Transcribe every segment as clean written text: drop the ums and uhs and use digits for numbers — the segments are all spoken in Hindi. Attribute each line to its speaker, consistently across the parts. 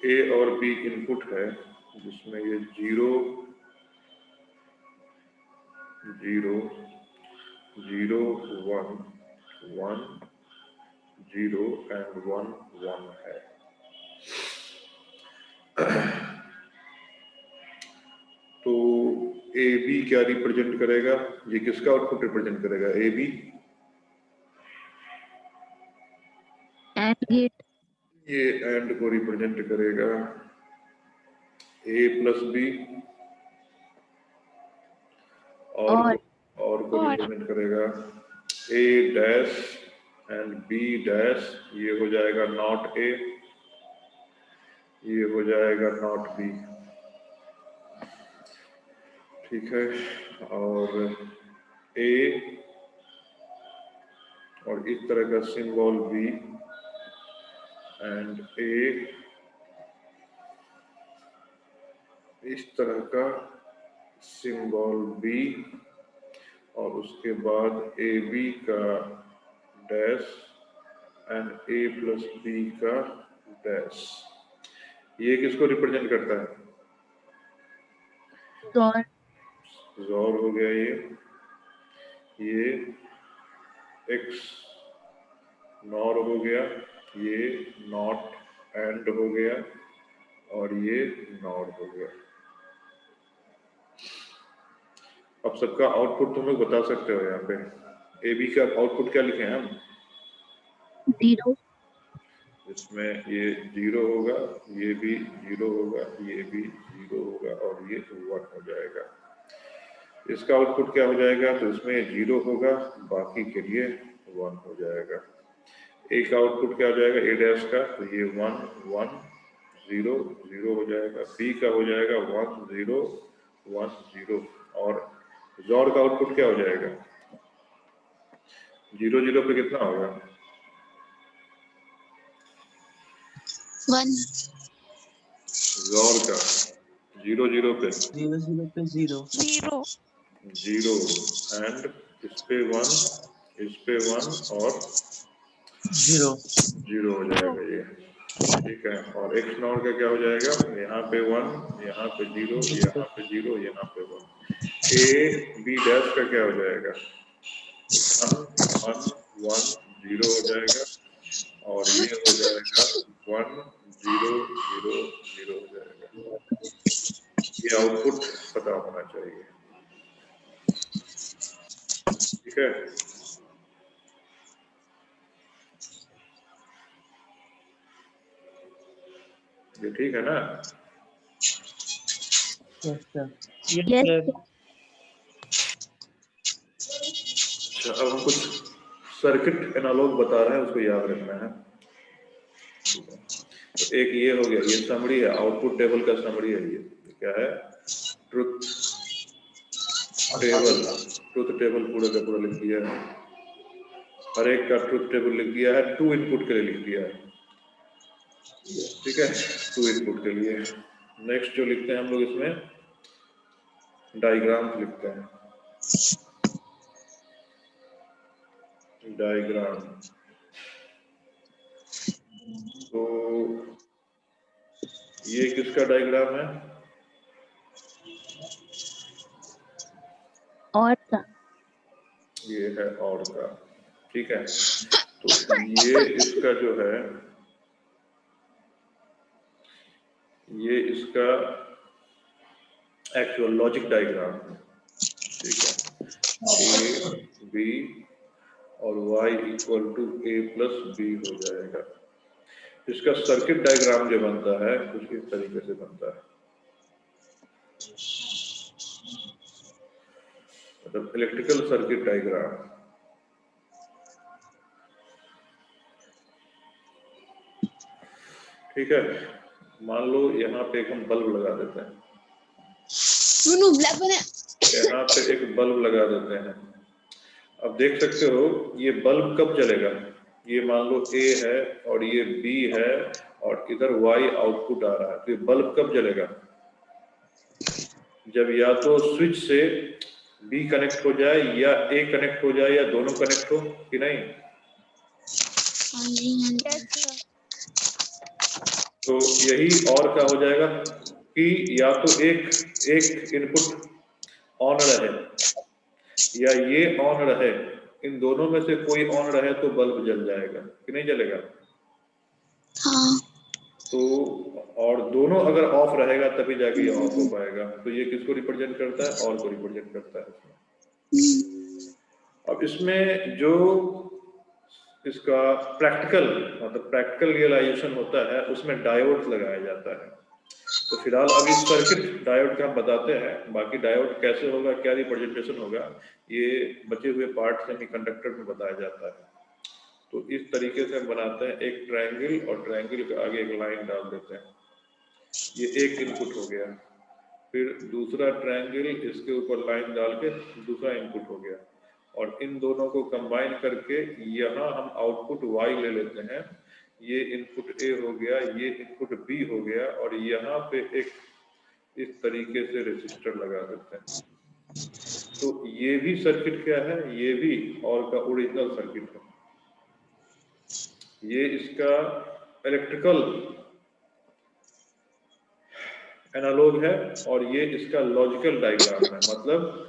Speaker 1: ए और बी इनपुट है, जिसमें ये 0 0 0 1 1 0 एंड 1 1 है। तो ए बी क्या रिप्रेजेंट करेगा? ये किसका आउटपुट रिप्रेजेंट करेगा? ए बी
Speaker 2: एंड गेट,
Speaker 1: ये एंड को रिप्रेजेंट करेगा। ए प्लस बी और को रिप्रेजेंट करेगा ए डैश एंड बी डैश, ये हो जाएगा नॉट ए, ये हो जाएगा नॉट बी। ठीक है, और ए और इस तरह का सिंबल बी एंड ए इस तरह का सिंबल बी, और उसके बाद ए बी का dash and A plus B का डैश। ये किसको रिप्रेजेंट करता है? ज़ोर हो गया ये एक्स नॉर हो गया, ये नॉट एंड हो गया, और ये नॉट हो गया। अब सबका आउटपुट तुम लोग बता सकते हो। यहाँ पे ए बी का आउटपुट क्या लिखे हैं हम?
Speaker 2: 0।
Speaker 1: इसमें ये 0 होगा, ये भी 0 होगा, ये भी 0 होगा, और ये 1 हो जाएगा। इसका आउटपुट क्या हो जाएगा? तो इसमें 0 होगा, बाकी के लिए 1 हो जाएगा। ए का आउटपुट क्या हो जाएगा? ए डैश का, तो ये 1 1 0 0 हो जाएगा। बी का हो जाएगा 1 0 1 0, और ज़ोर का आउटपुट क्या हो जाएगा? 0 0 पे कितना होगा?
Speaker 2: 1।
Speaker 1: ज़ोर का 0 0 पे
Speaker 3: 0 0 पे 0
Speaker 2: 0
Speaker 1: 0 एंड इस पे 1, इस पे 1 और
Speaker 3: 0
Speaker 1: 0 हो जाएगा ये। ठीक है, और एक्स नॉर का क्या हो जाएगा? यहाँ पे 1, यहाँ पे 0, यहाँ पे 0, यहाँ पे 1। ए बी डैश का क्या हो जाएगा? 1 1 1 0 हो जाएगा, और ये हो जाएगा 1 0 0 0 हो जाएगा। ये आउटपुट पता होना चाहिए। ठीक है, ये ठीक है ना? अच्छा, अब हम कुछ सर्किट एनालॉग बता रहे हैं, उसको याद रखना है। तो एक ये हो गया, ये समरी है, आउटपुट टेबल का समरी है। ये क्या है? ट्रुथ टेबल पूरे का पूरा लिख दिया है। हर एक का ट्रुथ टेबल लिख दिया है, 2 इनपुट के लिए लिख दिया है। ठीक है, 2 इनपुट के लिए। नेक्स्ट जो लिखते हैं हम लोग इसमें डायग्राम लिखते हैं। डायग्राम, तो ये किसका डायग्राम है?
Speaker 2: और का,
Speaker 1: ये है और का। ठीक है, तो ये इसका जो है, ये इसका एक्चुअल लॉजिक डायग्राम है। ठीक है, ए बी और y equal to A plus B हो जाएगा। इसका सर्किट डायग्राम जो बनता है कुछ इस तरीके से बनता है, मतलब इलेक्ट्रिकल सर्किट डायग्राम। ठीक है, मान लो यहाँ पे एक हम बल्ब लगा देते हैं, यहाँ पे एक बल्ब लगा देते हैं। अब देख सकते हो ये बल्ब कब जलेगा? ये मान लो A है और ये B है और इधर Y आउटपुट आ रहा है, तो ये बल्ब कब जलेगा? जब या तो स्विच से B कनेक्ट हो जाए या A कनेक्ट हो जाए या दोनों कनेक्ट हो, कि नहीं? तो यही और क्या हो जाएगा कि या तो एक इनपुट ऑन रहे या ये ऑन रहे, इन दोनों में से कोई ऑन रहे तो बल्ब जल जाएगा कि नहीं जलेगा?
Speaker 4: हाँ।
Speaker 1: तो और दोनों अगर ऑफ रहेगा तभी जाके ये ऑफ हो पाएगा। तो ये किसको रिप्रेजेंट करता है? और को रिप्रेजेंट करता है। अब इसमें जो इसका प्रैक्टिकल रियलाइजेशन होता है उसमें डायोड लगाया जाता है। तो फिलहाल अभी सर्किट डायोड का हम बताते हैं, बाकी डायोड कैसे होगा, क्या रिप्रेजेंटेशन होगा, ये बचे हुए पार्ट सेमीकंडक्टर में बताया जाता है। तो इस तरीके से हम बनाते हैं एक ट्रायंगल और ट्रायंगल के आगे एक लाइन डाल देते हैं। ये एक इनपुट हो गया, फिर दूसरा ट्रायंगल इसके ऊपर लाइन डाल के दूसरा इनपुट हो गया, और इन दोनों को कंबाइन करके यहाँ हम आउटपुट y ले लेते हैं। ये इनपुट A हो गया, ये इनपुट B हो गया, और यहाँ पे एक इस तरीके से रेसिस्टर लगा देते हैं। तो ये भी सर्किट क्या है? ये भी और का ओरिजिनल सर्किट है। ये इसका इलेक्ट्रिकल एनालॉग है और ये इसका लॉजिकल डायग्राम है। मतलब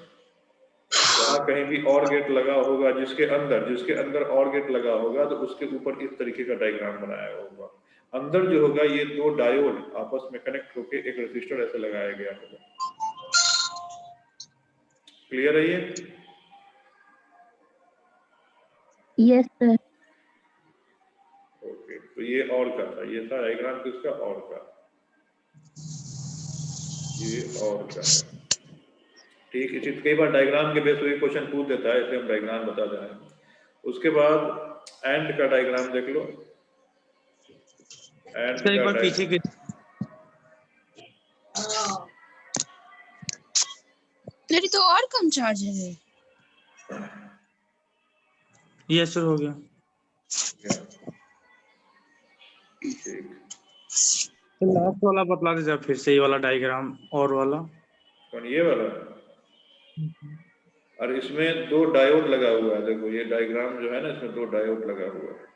Speaker 1: जहाँ कहीं भी और गेट लगा होगा, जिसके अंदर और गेट लगा होगा, तो उसके ऊपर इस तरीके का डायग्राम बनाया होगा। अंदर जो होगा ये दो डायोड आपस में कनेक्ट होके एक रेसिस्टर ऐसे लगाया गया होगा। क्लियर है ये?
Speaker 2: Yes sir.
Speaker 1: ओके, तो ये और का था, ये था डायग्राम किसका? और का। ये और का है, ठीक। इसी कई बार डायग्राम के बेस पे क्वेश्चन पूछ देता है, इसलिए हम डायग्राम बता रहे हैं। उसके बाद एंड का डायग्राम देख लो। एंड
Speaker 3: एक बार पीछे की
Speaker 4: मेरी तो और कम चार्ज है।
Speaker 3: ये सर हो गया।
Speaker 1: ठीक,
Speaker 3: तो लास्ट वाला बतला दीजिए फिर से, ये वाला डायग्राम और वाला।
Speaker 1: कौन? ये वाला? और इसमें दो डायोड लगा हुआ है। देखो ये डायग्राम जो है ना, इसमें दो डायोड लगा हुआ है।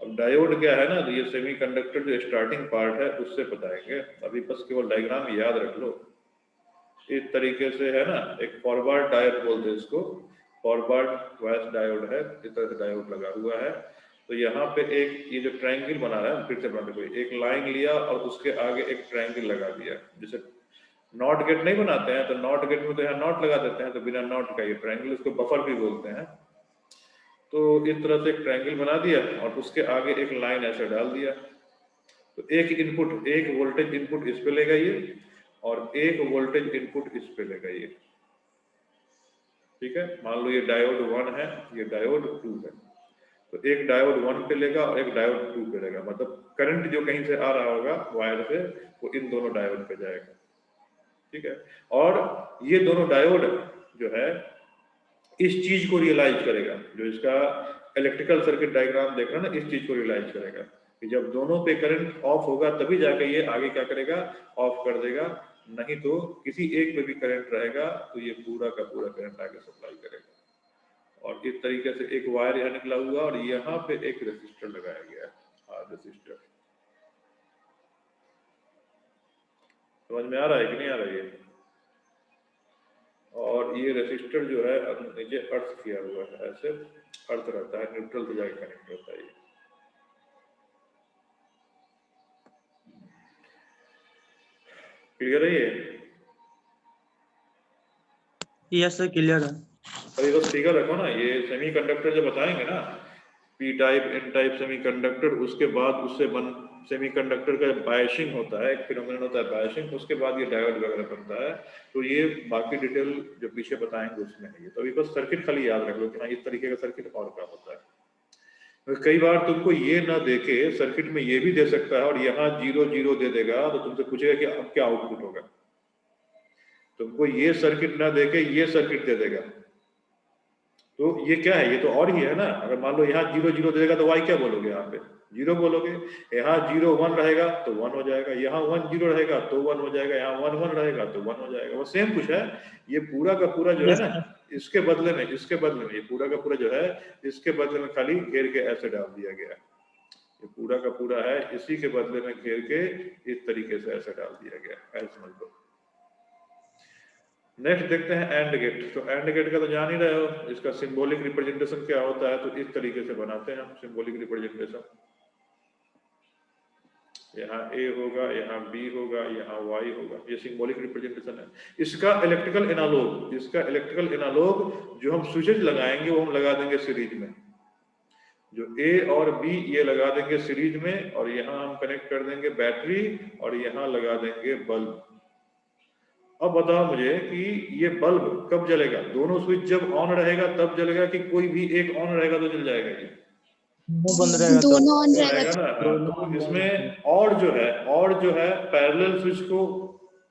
Speaker 1: अब डायोड क्या है ना, तो ये सेमीकंडक्टर जो स्टार्टिंग पार्ट है उससे बताएंगे। अभी बस केवल डायग्राम याद रख लो। इस तरीके से है ना, एक फॉरवर्ड डायोड बोलते हैं इसको, फॉरवर्ड वाइस डायोड है। इस तरह से डायोड लगा हुआ है। तो यहाँ पे एक ये जो ट्रायंगल बना रहा है, फिर से बना, देखो एक लाइन लिया और उसके आगे एक ट्रायंगल लगा दिया। जैसे नॉट गेट नहीं बनाते हैं, तो नॉट गेट में तो यहाँ नॉट लगा देते हैं, तो बिना नॉट का ये ट्रायंगल, इसको बफर भी बोलते हैं। तो इस तरह से एक ट्रायंगल बना दिया और उसके आगे एक लाइन ऐसे डाल दिया। तो एक इनपुट, एक वोल्टेज इनपुट इस पे लेगा ये, और एक वोल्टेज इनपुट इस पे लेगा ये। ठीक है, मान लो ये डायोड 1 है, ये डायोड 2 है। तो एक डायोड 1 पे लेगा और एक डायोड 2 पे लेगा। मतलब करंट जो कहीं से आ रहा होगा वायर से, वो इन दोनों डायोड पे जाएगा। ठीक है, और ये दोनों डायोड जो है इस चीज को रियलाइज करेगा। जो इसका इलेक्ट्रिकल सर्किट डायग्राम देख रहा है ना, इस चीज को रियलाइज करेगा कि जब दोनों पे करंट ऑफ होगा तभी जाके ये आगे क्या करेगा? ऑफ कर देगा। नहीं तो किसी एक पे भी करंट रहेगा तो ये पूरा का पूरा करंट आगे सप्लाई करेगा। और इस तरीके से एक वायर यहाँ निकला हुआ और यहाँ पे एक रेसिस्टर लगाया गया है, रेसिस्टर। समझ में आ रहा है कि नहीं आ रहा है? और ये रेसिस्टर जो है नीचे अर्थ किया हुआ है, ऐसे अर्थ रहता है, न्यूट्रल से जाके कनेक्ट होता है। क्लियर है ये?
Speaker 3: यस सर, क्लियर है।
Speaker 1: अभी बस फिगर रखो ना, ये सेमीकंडक्टर जब बताएंगे ना, P type, N type semiconductor, उसके बाद उससे बन सेमीकंडक्टर का बायसिंग होता है, एक फिनोमेनन होता है बायसिंग, उसके बाद ये डायोड वगैरह बनता है। तो ये बाकी डिटेल जो पीछे बताएंगे उसमें है ये। तो अभी बस सर्किट खाली याद रख लो कि हाँ इस तरीके का सर्किट और क्या होता है। तो कई बार तुमको ये ना देके सर्किट में ये भी दे सकता है और यहाँ 0 0 दे देगा, तो तुमसे पूछेगा कि अब क्या आउटपुट होगा। तुमको ये सर्किट ना देके ये सर्किट दे देगा, तो ये क्या है? ये तो और ही है ना। अगर मान लो यहाँ 0 0 दे देगा तो y क्या बोलोगे? यहाँ पे 0 बोलोगे। यहाँ 0 1 रहेगा तो 1 हो जाएगा, यहाँ 1 0 रहेगा तो 1 हो जाएगा, यहाँ 1 1 रहेगा तो 1 हो जाएगा। वो सेम कुछ है। ये पूरा का पूरा जो है ना, इसके बदले में ये पूरा का पूरा जो है, इसके बदले में खाली घेर के ऐसे डाल दिया गया है। ये पूरा का पूरा है, इसी के बदले में घेर के इस तरीके से ऐसा डाल दिया गया, ऐसे समझ लो। नेक्स्ट देखते हैं एंड गेट। तो एंड गेट का तो जान ही रहे हो, इसका सिंबॉलिक रिप्रेजेंटेशन क्या होता है, तो इस तरीके से बनाते हैं हम सिंबॉलिक रिप्रेजेंटेशन। यहाँ ए होगा, यहाँ बी होगा, यहाँ वाई होगा, ये सिंबॉलिक रिप्रेजेंटेशन है। इसका इलेक्ट्रिकल एनालॉग, जो हम स्विचेज लगाएंगे वो हम लगा देंगे सीरीज में, जो ए और बी ये लगा देंगे सीरीज में, और यहाँ हम कनेक्ट कर देंगे बैटरी और यहाँ लगा देंगे बल्ब। अब बताओ मुझे कि ये बल्ब कब जलेगा? दोनों स्विच जब ऑन रहेगा तब जलेगा, कि कोई भी एक ऑन रहेगा तो जल जाएगा? ये
Speaker 3: बंद रहेगा तो
Speaker 4: दोनों ऑन रहेगा
Speaker 1: रहेगा ना। तो इसमें और जो है पैरेलल स्विच को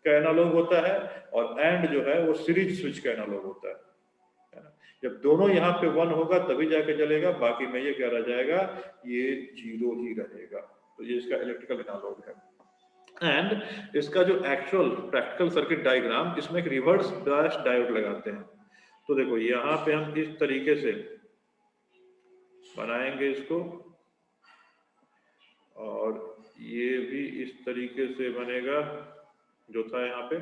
Speaker 1: का एनालॉग होता है, और एंड जो है वो सीरीज स्विच का एनालॉग होता है ना। जब दोनों यहाँ पे 1 होगा तभी जाके जलेगा, बाकी में ये क्या रह जाएगा, ये 0 ही रहेगा। तो ये इसका इलेक्ट्रिकल एनालॉग है। एंड इसका जो एक्चुअल प्रैक्टिकल सर्किट डायग्राम, इसमें एक रिवर्स बायस डायोड लगाते हैं। तो देखो यहाँ पे हम इस तरीके से बनाएंगे इसको, और ये भी इस तरीके से बनेगा जो था यहाँ पे।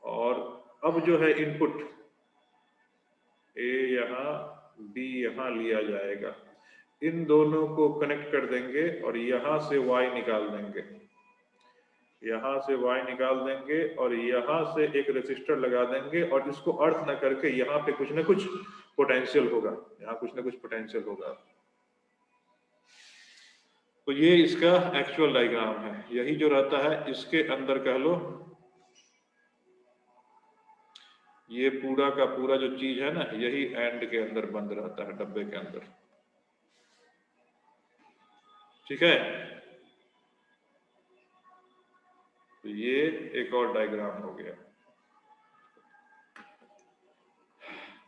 Speaker 1: और अब जो है इनपुट ए यहाँ, बी यहाँ लिया जाएगा, इन दोनों को कनेक्ट कर देंगे और यहाँ से वाई निकाल देंगे, यहाँ से वाई निकाल देंगे, और यहाँ से एक रेसिस्टर लगा देंगे, और इसको अर्थ न करके यहाँ पे कुछ ना कुछ पोटेंशियल होगा, यहाँ कुछ ना कुछ पोटेंशियल होगा। तो ये इसका एक्चुअल डायग्राम है। यही जो रहता है इसके अंदर कह लो, ये पूरा का पूरा जो चीज है ना, यही एंड के अंदर बंद रहता है, डब्बे के अंदर। ठीक है, तो ये एक और डायग्राम हो गया।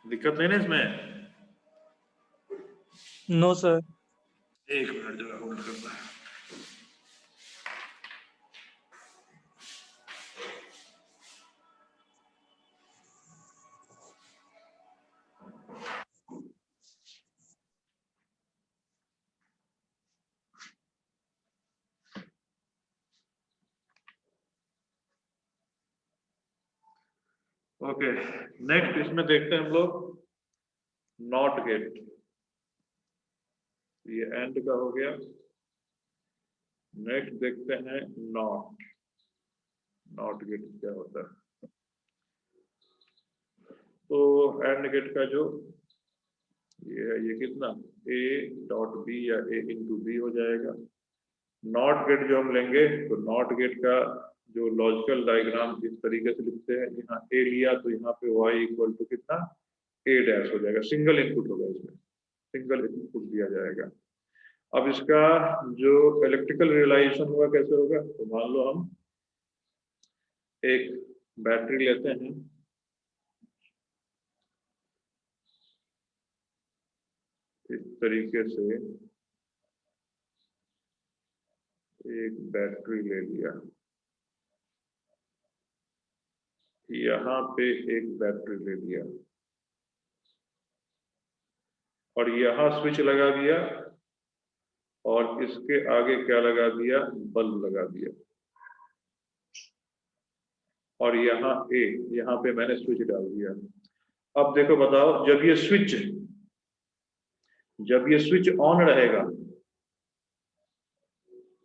Speaker 1: दिक्कत नहीं ना इसमें?
Speaker 3: No sir.
Speaker 1: एक मिनट जरा होल्ड करना है। ओके, नेक्स्ट इसमें देखते हैं हम लोग नॉट गेट। ये एंड का हो गया। नेक्स्ट देखते हैं नॉट गेट क्या होता है। तो एंड गेट का जो ये कितना, ए डॉट बी या ए इंटू बी हो जाएगा। नॉट गेट जो हम लेंगे, तो नॉट गेट का जो लॉजिकल डायग्राम इस तरीके से लिखते हैं, यहाँ ए लिया तो यहाँ पे वाई इक्वल टू कितना, ए डैश हो जाएगा, सिंगल इनपुट होगा, इसमें सिंगल इनपुट दिया जाएगा। अब इसका जो इलेक्ट्रिकल रियलाइजेशन होगा कैसे होगा, तो मान लो हम एक बैटरी लेते हैं, इस तरीके से एक बैटरी ले लिया, यहाँ पे एक बैटरी ले लिया, और यहाँ स्विच लगा दिया, और इसके आगे क्या लगा दिया, बल्ब लगा दिया, और यहाँ ए, यहाँ पे मैंने स्विच डाल दिया। अब देखो बताओ, जब ये स्विच ऑन रहेगा,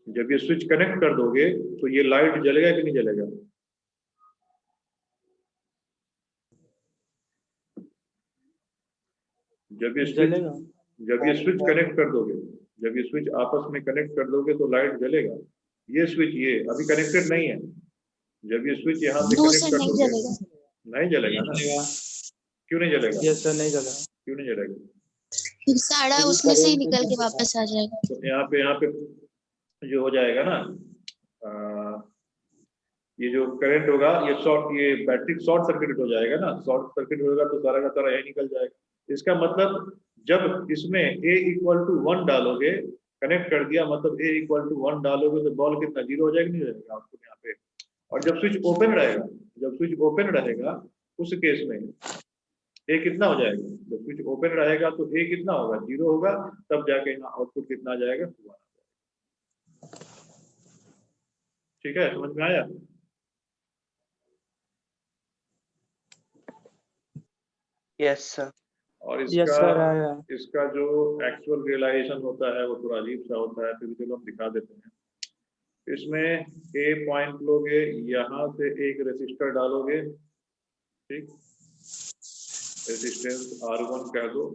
Speaker 1: जब ये स्विच कनेक्ट कर दोगे तो ये लाइट जलेगा कि नहीं जलेगा? जब ये स्विच कनेक्ट कर दोगे, जब ये स्विच आपस में कनेक्ट कर दोगे तो लाइट जलेगा। ये स्विच ये अभी कनेक्टेड नहीं है, जब ये स्विच यहाँ से कनेक्ट कर दोगे नहीं जलेगा ना। क्यों नहीं जलेगा?
Speaker 3: यस सर, नहीं जलेगा।
Speaker 1: क्यों नहीं जलेगा?
Speaker 4: फिर सारा उसमें से ही निकल के वापस आ जाएगा।
Speaker 1: तो यहाँ पे जो हो जाएगा ना, ये जो करंट होगा, ये बैटरी शॉर्ट सर्किट हो जाएगा ना। शॉर्ट सर्किट होगा तो सारा का सारा यही निकल जाएगा। इसका मतलब जब इसमें A इक्वल टू 1 डालोगे, कनेक्ट कर दिया, मतलब A इक्वल टू 1 डालोगे तो बॉल कितना 0 हो जाएगा, नहीं हो जाएगा आपको यहाँ पे। और जब स्विच ओपन रहेगा, उस केस में ए कितना हो जाएगा, जब स्विच ओपन रहेगा तो ए कितना होगा, 0 होगा, तब जाके यहाँ आउटपुट कितना आ जाएगा, 1 आ जाएगा। ठीक है, समझ में आया?
Speaker 5: Yes sir.
Speaker 1: और
Speaker 3: यस सर आया।
Speaker 1: इसका जो एक्चुअल रियलाइजेशन होता है वो थोड़ा अजीब सा होता है, फिर भी चलो हम दिखा देते हैं। इसमें ए पॉइंट लोगे, यहाँ से एक रेसिस्टर डालोगे, ठीक, रेजिस्टेंस R1 कह दो,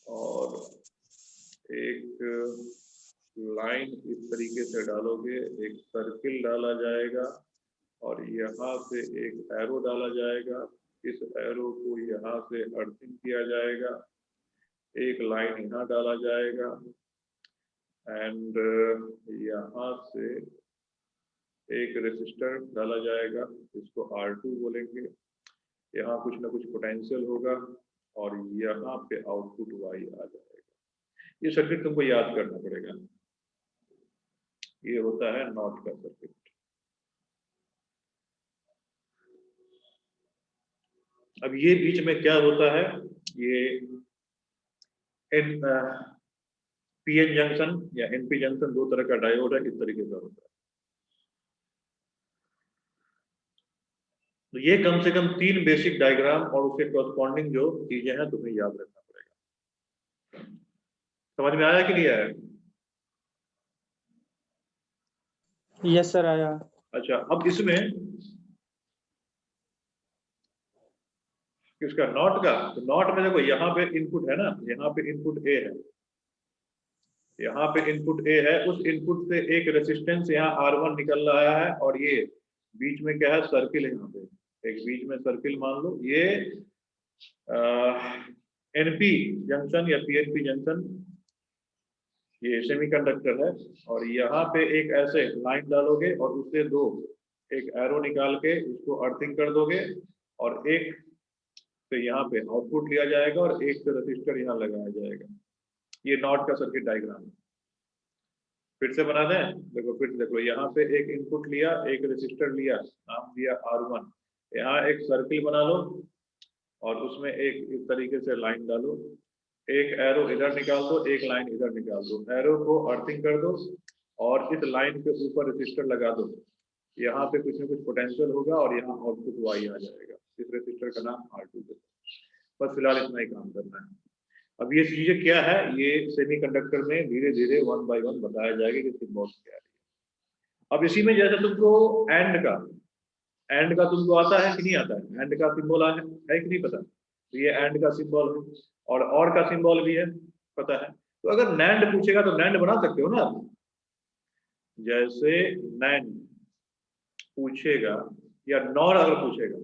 Speaker 1: और एक लाइन इस तरीके से डालोगे, एक सर्किल डाला जाएगा और यहाँ से एक एरो डाला जाएगा, इस एरो को यहाँ से अर्थिंग किया जाएगा, एक लाइन यहाँ डाला जाएगा एंड यहाँ से एक रेसिस्टर डाला जाएगा, इसको R2 बोलेंगे। यहाँ कुछ ना कुछ पोटेंशियल होगा और यहाँ पे आउटपुट Y आ जाएगा। ये सर्किट तुमको याद करना पड़ेगा। ये होता है नॉट का सर्किट। अब ये बीच में क्या होता है, ये पीएन जंक्शन या एनपी जंक्शन, दो तरह का डायोड है, इस तरीके का होता है। तो ये कम से कम 3 बेसिक डायग्राम और उसके कॉरस्पॉन्डिंग जो चीजें हैं तुम्हें याद रखना पड़ेगा। समझ में आया कि नहीं आया?
Speaker 3: यस सर आया।
Speaker 1: अच्छा, अब इसमें किसका, नॉट का। तो नॉट में देखो यहाँ पे इनपुट है ना, यहाँ पे इनपुट ए है, यहाँ पे इनपुट ए है, उस इनपुट से एक रेसिस्टेंस यहाँ R1 निकल रहा है और ये बीच में क्या है, सर्किल है। यहाँ पे एक बीच में सर्किल मान लो, ये एनपी जंक्शन या पीएनपी जंक्शन, ये सेमीकंडक्टर है। और यहाँ पे एक ऐसे लाइन डालोगे और उससे दो एक एरो निकाल के इसको अर्थिंग कर दोगे और एक से यहाँ पे आउटपुट लिया जाएगा और एक से रजिस्टर यहाँ लगाया जाएगा। ये नॉट का सर्किट डायग्राम है। फिर से बना दें, देखो फिर देखो, यहाँ पे एक इनपुट लिया, एक रेसिस्टर लिया, नाम दिया R1, यहाँ एक सर्किल बना लो और उसमें एक इस तरीके से लाइन डालो, एक एरो इधर निकाल दो, एक लाइन इधर निकाल दो, एरो को अर्थिंग कर दो और इस लाइन के ऊपर रेसिस्टर लगा दो। यहाँ पे कुछ ना कुछ पोटेंशियल होगा और यहाँ आउटपुट Y आ जाएगा। इस रेसिस्टर का नाम R2 है। बस फिलहाल इतना ही काम करना है। अब ये चीजें क्या है, ये सेमीकंडक्टर में धीरे धीरे 1 बाय 1 बताया जाएगा कि सिंबल क्या है। अब इसी में जैसे तुमको एंड का तुमको आता है कि नहीं आता है, एंड का सिंबल है कि नहीं पता, तो ये एंड का सिंबल है और का सिंबल भी है, पता है। तो अगर नैंड पूछेगा तो नैंड बना सकते हो ना, जैसे नैंड पूछेगा या नॉर अगर पूछेगा,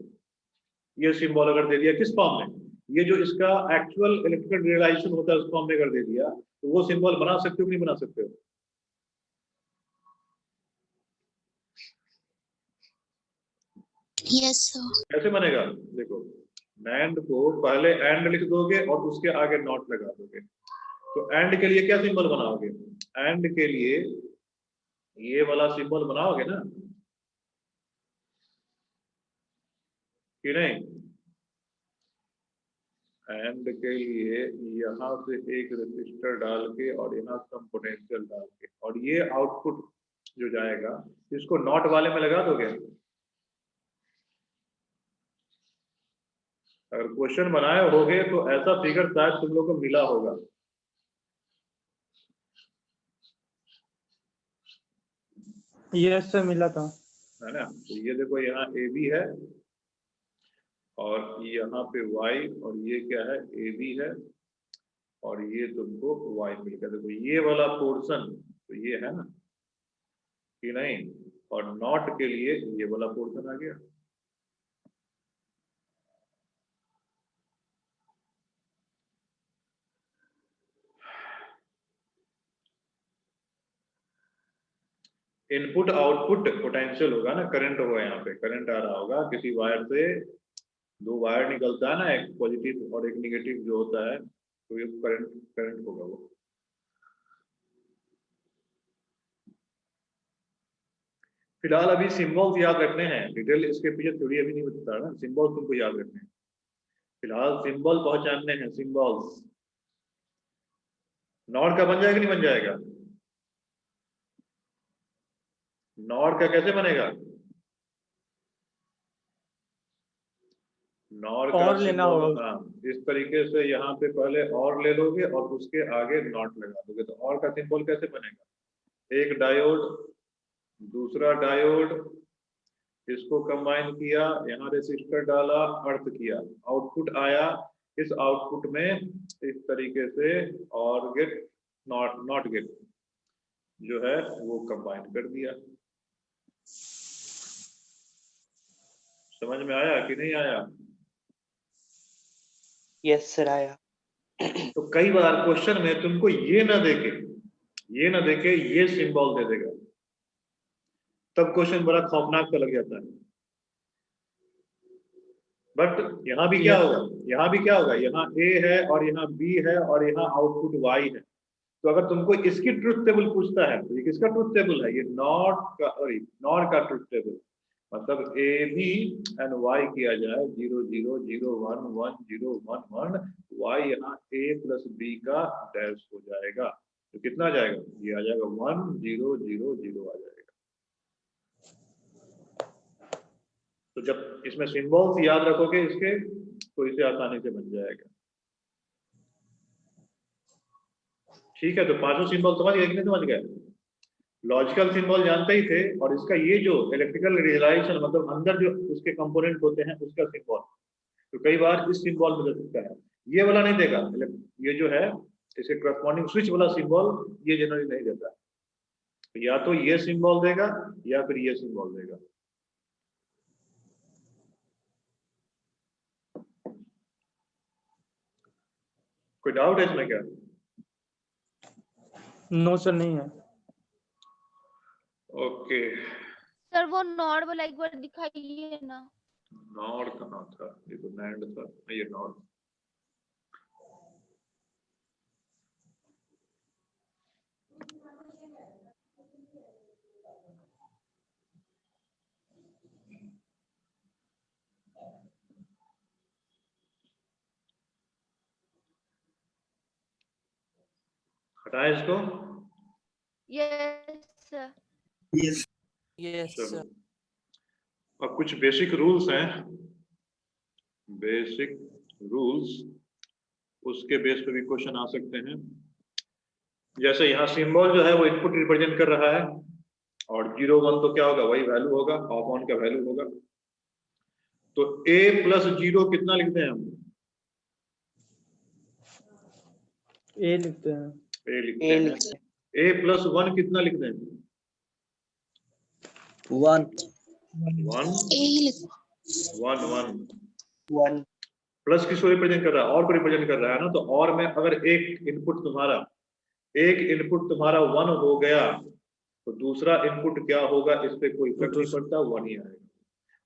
Speaker 1: ये सिंबल अगर दे दिया किस फॉर्म में, ये जो इसका एक्चुअल इलेक्ट्रिकल रियलाइजेशन होता है उस फॉर्म में अगर दे दिया, तो वो सिंबल बना सकते हो कि नहीं बना सकते हो?
Speaker 4: Yes sir.
Speaker 1: कैसे बनेगा, देखो, नैंड को पहले एंड लिख दोगे और उसके आगे नॉट लगा दोगे। तो एंड के लिए क्या सिंबल बनाओगे, एंड के लिए ये वाला सिंबल बनाओगे ना कि नहीं? एंड के लिए यहाँ से एक रेसिस्टर डाल के और यहाँ सम पोटेंशियल डाल के, और ये आउटपुट जो जाएगा इसको नॉट वाले में लगा दोगे। अगर क्वेश्चन बनाए होगे तो ऐसा फिगर शायद तुम लोग को मिला होगा।
Speaker 3: यस सर मिला था,
Speaker 1: है ना? तो ये देखो, यहाँ ए बी है और यहाँ पे y, और ये क्या है, ए बी है और ये तुमको y मिलेगा। देखो ये वाला पोर्शन तो ये है ना कि नहीं, और नॉट के लिए ये वाला पोर्शन आ गया। इनपुट आउटपुट पोटेंशियल होगा ना, करंट होगा, यहाँ पे करंट आ रहा होगा किसी वायर से, दो वायर निकलता है ना, एक पॉजिटिव और एक निगेटिव जो होता है, तो ये करंट होगा वो। फिलहाल अभी सिंबल्स याद रखने हैं, डिटेल इसके पीछे थ्योरी अभी नहीं बता ना, सिंबल्स तुमको याद रखने हैं। फिलहाल सिंबल पहचानने हैं, सिंबल्स। नॉट का बन जाएगा नहीं बन जाएगा? नॉर का कैसे बनेगा? नॉर का
Speaker 3: और लेना
Speaker 1: symbol,
Speaker 3: होगा।
Speaker 1: हाँ, इस तरीके से यहाँ पे पहले और ले लोगे और उसके आगे नॉट लगा दोगे, तो और का सिंबल कैसे बनेगा? एक डायोड, दूसरा डायोड, इसको कंबाइन किया, यहाँ रेसिस्टर डाला, अर्थ किया, आउटपुट आया, इस आउटपुट में इस तरीके से और गेट नॉट गेट जो है वो कंबाइन कर दिया। समझ में आया कि नहीं आया?
Speaker 5: यस सर आया।
Speaker 1: तो कई बार क्वेश्चन में तुमको ये ना देके ये सिंबल दे देगा, तब क्वेश्चन बड़ा खौफनाक सा लग जाता है। बट यहाँ भी क्या होगा, यहाँ A है और यहाँ B है और यहाँ आउटपुट Y है। तो अगर तुमको इसकी ट्रुथ टेबल पूछता है तो ये किसका ट्रुथ टेबल है? ये नॉर का ट्रुथ टेबल, मतलब AB एंड Y किया जाए 0 0 0 1 1 0 1 1, Y यहाँ A प्लस B का डैश हो जाएगा, तो कितना आ जाएगा? ये आ जाएगा 1 0 0 0 आ जाएगा। तो जब इसमें सिंबल्स याद रखोगे इसके, तो इसे आसानी से बन जाएगा। ठीक है, तो पांचों सिंबल समझ गए कि नहीं समझ गए? लॉजिकल सिंबल जानते ही थे, और इसका ये जो इलेक्ट्रिकल रियलाइजेशन मतलब अंदर जो उसके कंपोनेंट होते हैं उसका सिंबल, तो कई बार इस सिंबल में दे सकता है, ये वाला नहीं देगा। ये जो है इसके करस्पॉन्डिंग स्विच वाला सिंबल ये जनरली नहीं देता, तो या तो ये सिंबल देगा या फिर ये सिंबल देगा। कोई डाउट है इसमें क्या?
Speaker 3: नो सर नहीं है।
Speaker 1: ओके,
Speaker 6: सर वो नॉड वाला एक बार दिखाइए ना।
Speaker 1: नॉड कहाँ था? ये तो नैंड था, ये नॉड। हटाए इसको।
Speaker 6: Yes sir.
Speaker 5: यस
Speaker 1: चलो,
Speaker 5: सर।
Speaker 1: अब कुछ बेसिक रूल्स हैं, बेसिक रूल्स, उसके बेस पे भी क्वेश्चन आ सकते हैं। जैसे यहाँ सिंबल जो है वो इनपुट रिप्रेजेंट कर रहा है, और 0 1 तो क्या होगा? वही वैल्यू होगा, ऑफ ऑन का वैल्यू होगा। तो A प्लस 0 कितना लिखते हैं हम?
Speaker 3: ए लिखते हैं।
Speaker 1: A लिखते हैं। A प्लस 1 कितना लिखते हैं?
Speaker 5: 1
Speaker 1: 1 1
Speaker 5: 1
Speaker 1: प्लस किसको रिप्रेजेंट कर रहा है? और को रिप्रेजेंट कर रहा है ना। तो और में अगर एक इनपुट तुम्हारा 1 हो गया तो दूसरा इनपुट क्या होगा इस पे कोई फर्क नहीं पड़ता, 1 ही आएगा।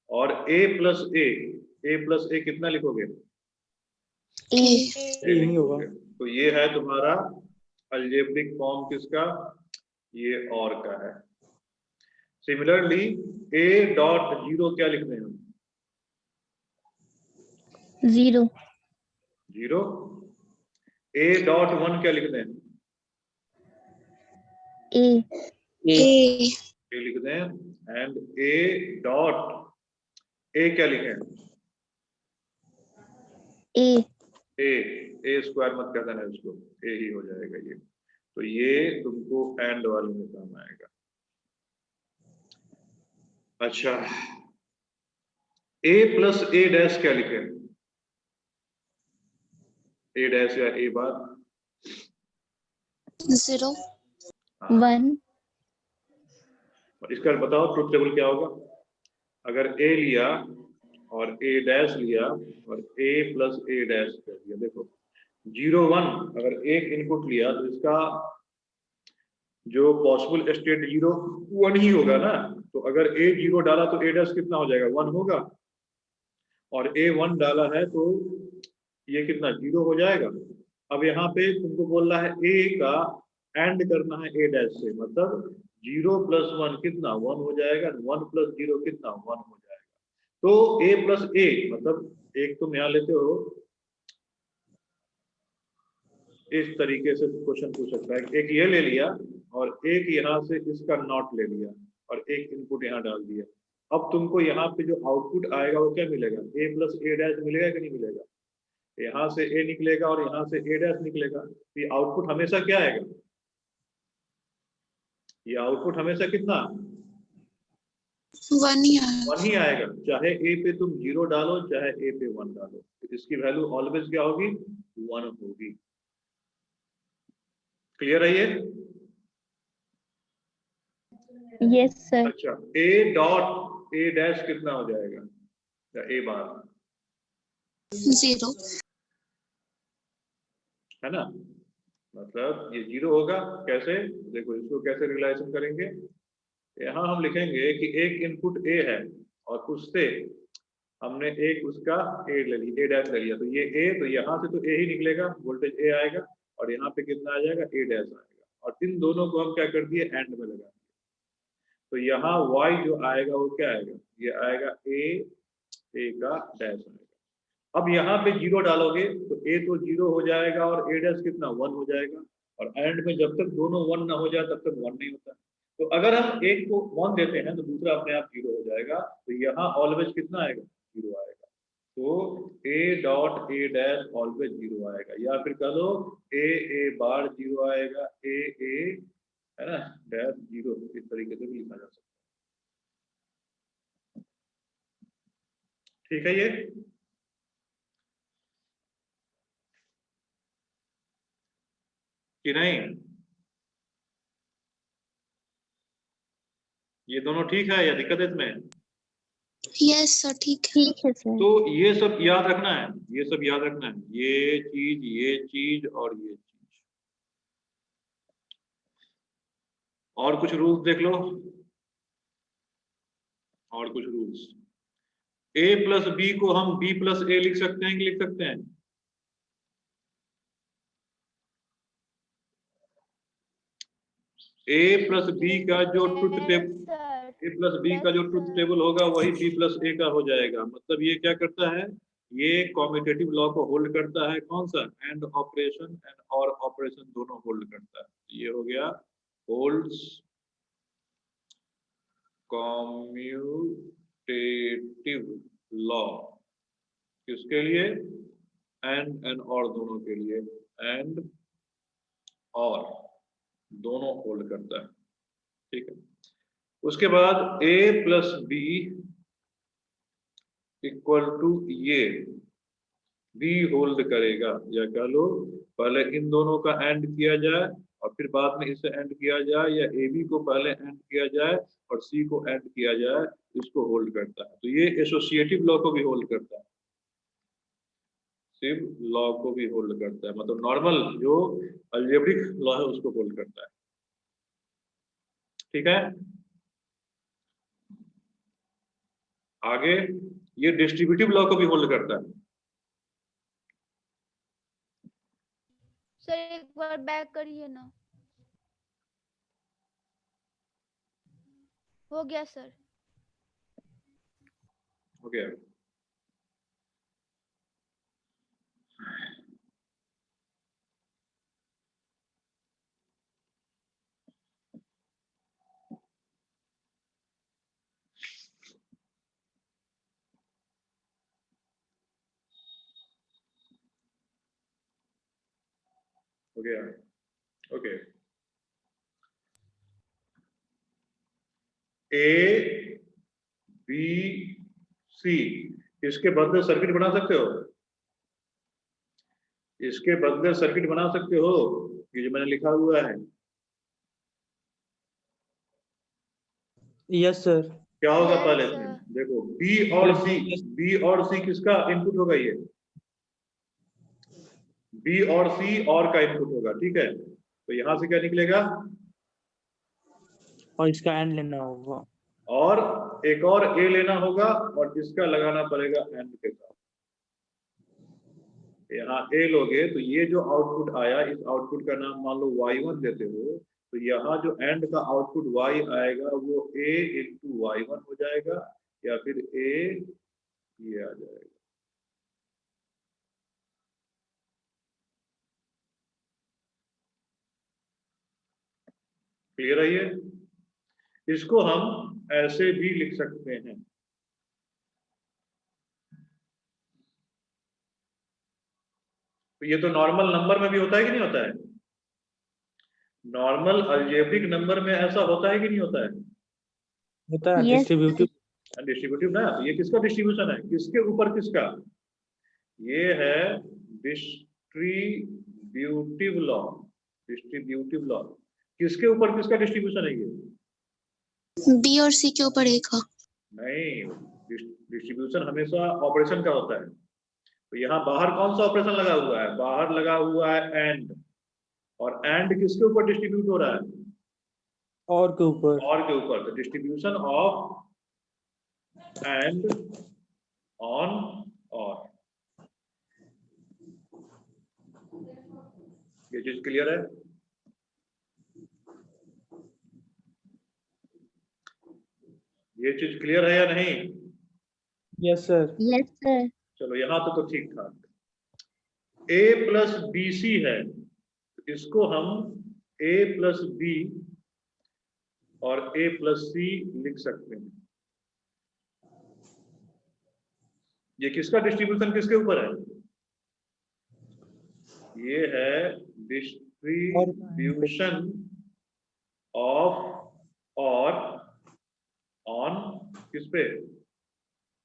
Speaker 1: और A प्लस A कितना लिखोगे?
Speaker 4: A
Speaker 1: A लिखोगे। तो ये है तुम्हारा अलजेब्रिक फॉर्म किसका? ये और का है। सिमिलरली A डॉट 0 क्या लिखते हैं हम?
Speaker 2: 0
Speaker 1: 0। A डॉट 1 क्या लिखते हैं?
Speaker 2: A
Speaker 1: A लिखते हैं। एंड A डॉट A क्या लिखें? A स्क्वायर मत कर देना इसको, A ही हो जाएगा ये। तो ये तुमको एंड वाले में काम आएगा। अच्छा, A प्लस A डैश क्या लिखें? A डैश या A बार?
Speaker 4: 0
Speaker 2: 1
Speaker 1: और इसका बताओ ट्रुथ टेबल क्या होगा? अगर A लिया और A डैश लिया और A प्लस A डैश कर दिया, देखो 0 1 अगर एक इनपुट लिया तो इसका जो पॉसिबल स्टेट 0 1 ही होगा ना। तो अगर A 0 डाला तो A डैश कितना हो जाएगा? 1 होगा। और A 1 डाला है तो ये कितना? 0 हो जाएगा। अब यहाँ पे तुमको बोल रहा है A का एंड करना है A डैश से, मतलब 0 प्लस 1 कितना? 1 हो जाएगा। 1 प्लस 0 कितना? 1 हो जाएगा। तो A प्लस A मतलब एक तुम यहाँ लेते हो, इस तरीके से क्वेश्चन पूछ सकता है। एक ये ले लिया और एक यहाँ से इसका नॉट ले लिया और एक इनपुट यहाँ डाल दिया। अब तुमको यहाँ पे जो आउटपुट आएगा वो क्या मिलेगा, a प्लस ए डैश मिलेगा कि नहीं मिलेगा। यहाँ से a निकलेगा और यहाँ से a डैश निकलेगा, ये आउटपुट हमेशा क्या आएगा, ये आउटपुट हमेशा कितना,
Speaker 4: 1 ही आया।
Speaker 1: 1 ही आएगा। चाहे a पे तुम 0 डालो चाहे a पे 1 डालो, तो इसकी वैल्यू ऑलवेज क्या होगी, 1 होगी। क्लियर है ये।
Speaker 2: Yes sir.
Speaker 1: अच्छा, a डॉट a डैश कितना हो जाएगा, या a बार
Speaker 4: 0।
Speaker 1: है ना, मतलब ये 0 होगा। कैसे, देखो इसको कैसे रिलेशन करेंगे। यहाँ हम लिखेंगे कि एक इनपुट a है और उससे हमने एक उसका a ले लिया, a डैश ले लिया, तो ये a, तो यहाँ से तो a ही निकलेगा, वोल्टेज a आएगा, और यहाँ पे कितना आ जाएगा, a डैश आएगा, और इन दोनों को हम क्या कर दिए, एंड में लगा दिए। तो यहाँ y जो आएगा वो क्या आएगा, ये आएगा a का डैश आएगा। अब यहाँ पे 0 डालोगे तो a तो 0 हो जाएगा और a डैश कितना 1 हो जाएगा, और एंड में जब तक दोनों 1 ना हो जाए तब तक 1 नहीं होता। तो अगर हम एक को 1 देते हैं तो दूसरा अपने आप 0 हो जाएगा, तो यहाँ ऑलवेज कितना आएगा, 0 आएगा। तो a dot a dash always 0 आएगा, या फिर कह लो a बार 0 आएगा, a है ना डैश 0, इस तरीके से भी लिखा जा सकता है। ठीक है ये। कि नहीं, ये दोनों ठीक है या दिक्कत है इसमें।
Speaker 4: यस सर, ठीक है।
Speaker 2: ठीक है सर।
Speaker 1: तो ये सब याद रखना है, ये सब याद रखना है, ये चीज और ये चीज। और कुछ रूल्स देख लो, और कुछ रूल्स। a प्लस बी को हम b प्लस ए लिख सकते हैं कि लिख सकते हैं, a प्लस बी का जो truth table,
Speaker 6: sir
Speaker 1: a plus B का जो ट्रुथ टेबल होगा वही b प्लस ए का हो जाएगा। मतलब ये क्या करता है, ये कॉम्यूटेटिव लॉ को होल्ड करता है, कौन सा, एंड ऑपरेशन एंड और ऑपरेशन दोनों होल्ड करता है। ये हो गया होल्ड्स कॉम्यूटेटिव लॉ, किसके लिए, एंड और दोनों के लिए, एंड और दोनों होल्ड करता है। ठीक है, उसके बाद a plus B equal to ये बी होल्ड करेगा, या कह लो पहले इन दोनों का एंड किया जाए और फिर बाद में इसे एंड किया जाए, या ए बी को पहले एंड किया जाए और सी को एंड किया जाए, इसको होल्ड करता है। तो ये एसोसिएटिव लॉ को भी होल्ड करता है, सिर्फ लॉ को भी होल्ड करता है, मतलब नॉर्मल जो अलजेब्रिक लॉ है उसको होल्ड करता है। ठीक है, आगे ये डिस्ट्रीब्यूटिव लॉ को भी होल्ड करता है।
Speaker 6: सर एक बार बैक करिए ना। हो गया सर।
Speaker 1: हो गया, हो गया, ओके। ए बी सी, इसके बदले सर्किट बना सकते हो, इसके बदले सर्किट बना सकते हो, ये जो मैंने लिखा हुआ है।
Speaker 3: Yes sir.
Speaker 1: क्या होगा
Speaker 6: Yes,
Speaker 1: पहले
Speaker 6: sir.
Speaker 1: इसमें देखो, बी और सी किसका इनपुट होगा, ये बी और सी और का इनपुट होगा। ठीक है, तो यहां से क्या निकलेगा,
Speaker 3: और इसका एंड लेना होगा,
Speaker 1: और एक और ए लेना होगा और इसका लगाना पड़ेगा एंड के साथ। यहाँ ए लोगे तो ये जो आउटपुट आया, इस आउटपुट का नाम मान लो y1 देते हो, तो यहाँ जो एंड का आउटपुट y आएगा वो a इंटू y1 हो जाएगा, या फिर a ये आ जाएगा। क्लियर है ये। इसको हम ऐसे भी लिख सकते हैं। तो ये तो नॉर्मल नंबर में भी होता है कि नहीं होता है? नॉर्मल अलजेब्रिक नंबर में ऐसा होता है कि नहीं होता है?
Speaker 3: होता है
Speaker 2: Yes.
Speaker 3: डिस्ट्रीब्यूटिव।
Speaker 1: डिस्ट्रीब्यूटिव ना, तो ये किसका डिस्ट्रीब्यूशन है, किसके ऊपर किसका? ये है डिस्ट्रीब्यूटिव लॉ। डिस्ट्रीब्यूटिव लॉ किसके ऊपर किसका डिस्ट्रीब्यूशन है ये?
Speaker 4: बी और सी के ऊपर एक हो।
Speaker 1: नहीं, डिस्ट्रीब्यूशन हमेशा ऑपरेशन का होता है। तो यहाँ बाहर कौन सा ऑपरेशन लगा हुआ है? बाहर लगा हुआ है एंड, और एंड किसके ऊपर डिस्ट्रीब्यूट हो रहा है?
Speaker 3: और के ऊपर।
Speaker 1: और के ऊपर। तो डिस्ट्रीब्यूशन ऑफ एंड ऑन और। ये चीज क्लियर है? ये चीज क्लियर है या नहीं?
Speaker 3: Yes sir.
Speaker 2: Yes, sir.
Speaker 1: चलो यहाँ तो ठीक ठाक। a प्लस बी सी है, इसको हम a प्लस बी और a प्लस सी लिख सकते हैं। ये किसका डिस्ट्रीब्यूशन किसके ऊपर है? ये है डिस्ट्रीब्यूशन ऑफ और ऑन किस पे?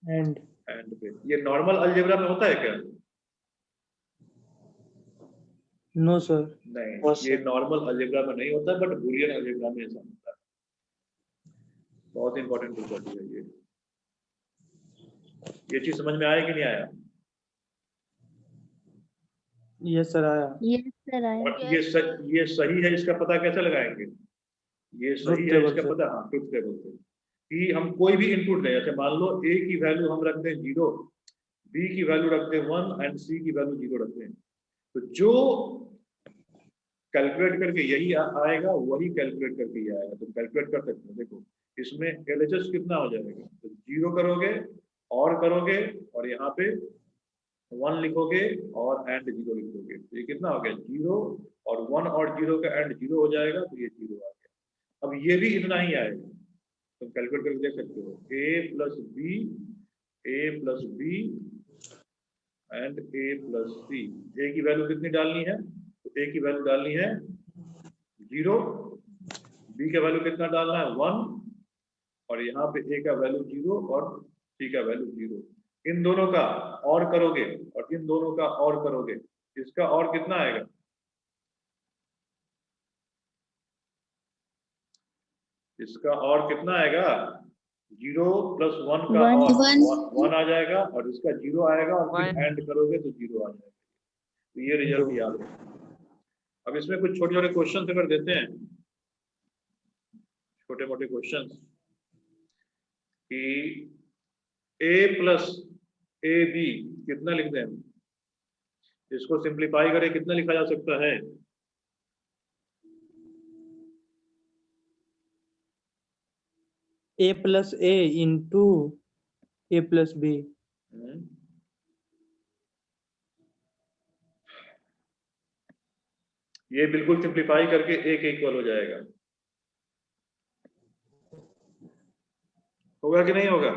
Speaker 3: एंड।
Speaker 1: एंड पे। ये नॉर्मल अलजेब्रा में होता है क्या?
Speaker 3: No sir.
Speaker 1: नहीं,
Speaker 5: No,
Speaker 1: ये
Speaker 5: sir.
Speaker 1: नॉर्मल अलजेब्रा में नहीं होता, बट बूलियन अलजेब्रा में ऐसा होता है। बहुत इंपॉर्टेंट प्रॉपर्टी है ये। ये चीज समझ में आया कि नहीं आया?
Speaker 3: यस सर आया।
Speaker 2: Yes, sir. I am.
Speaker 1: और ये सही है, इसका पता कैसे लगाएंगे? ये सही
Speaker 3: Truth
Speaker 1: है
Speaker 3: table
Speaker 1: इसका
Speaker 3: से।
Speaker 1: पता, हाँ, ट्रुथ टेबल से। कि हम कोई भी इनपुट दें, जैसे मान लो a की वैल्यू हम रखते हैं 0, b की वैल्यू रखते हैं 1 एंड c की वैल्यू 0 रखते हैं, तो जो कैलकुलेट करके यही आएगा वही कैलकुलेट करके ही आएगा। तुम कैलकुलेट कर सकते हो। देखो इसमें LHS कितना हो जाएगा, तो 0 करोगे और यहाँ पे 1 लिखोगे और एंड 0 लिखोगे, तो ये कितना हो गया? 0 और 1 और 0 का एंड 0 हो जाएगा, तो ये 0 आ गया। अब ये भी इतना ही आएगा, तुम कैलकुलेट करके देख सकते हो। a plus B and a plus C. a की वैल्यू कितनी डालनी है? तो a की वैल्यू डालनी है 0, b का वैल्यू कितना डालना है? 1, और यहाँ पे a का वैल्यू 0 और c का वैल्यू 0। इन दोनों का और करोगे और इन दोनों का और करोगे, इसका और कितना आएगा? इसका और कितना आएगा? 0 प्लस 1 का
Speaker 2: One.
Speaker 1: और
Speaker 4: One.
Speaker 1: 1 आ जाएगा, और इसका 0 आएगा, और फिर एंड करोगे तो 0 आ जाएगा। तो ये रिजल्ट याद है। अब इसमें कुछ छोटे छोटे क्वेश्चन अगर देते हैं, छोटे मोटे क्वेश्चन, कि a प्लस ए बी कितना लिखते हैं? इसको सिंप्लीफाई करें, कितना लिखा जा सकता है?
Speaker 3: a plus a into a plus b।
Speaker 1: ये बिल्कुल सिंप्लीफाई करके एक इक्वल हो जाएगा। होगा कि नहीं होगा?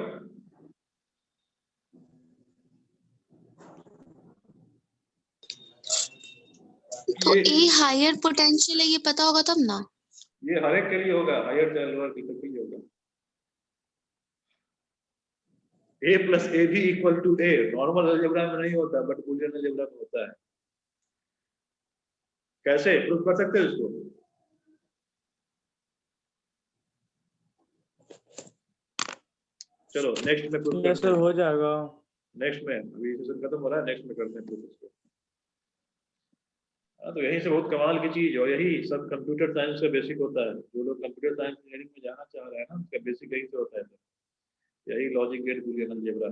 Speaker 4: तो ए हायर पोटेंशियल है ये पता होगा तब ना।
Speaker 1: ये हर एक के लिए होगा, हायर चाहे लोअर के लिए होगा। a plus A B equal to a normal algebra में नहीं होता, बट बूलियन अलजेब्रा में होता है। कैसे प्रूफ कर सकते हो इसको? चलो नेक्स्ट में प्रूफ
Speaker 3: यस
Speaker 1: करते
Speaker 3: सर
Speaker 1: हैं।
Speaker 3: हो जाएगा।
Speaker 1: नेक्स्ट में, अभी सेशन खत्म हो रहा है, नेक्स्ट में करते हैं प्रूफ इसको। हाँ, तो यहीं से बहुत कमाल की चीज, और यही सब कंप्यूटर साइंस का बेसिक होता है। जो लोग कंप्यूटर साइंस इंजीनियरिंग में जाना चाह रहे हैं ना, उसका बेसिक यही से होता है, यही लॉजिक गेट बूलियन अलजेब्रा।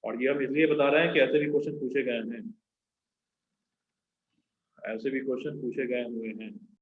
Speaker 1: और ये हम इसलिए बता रहे हैं कि ऐसे भी क्वेश्चन पूछे गए हैं, ऐसे भी क्वेश्चन पूछे गए हुए हैं।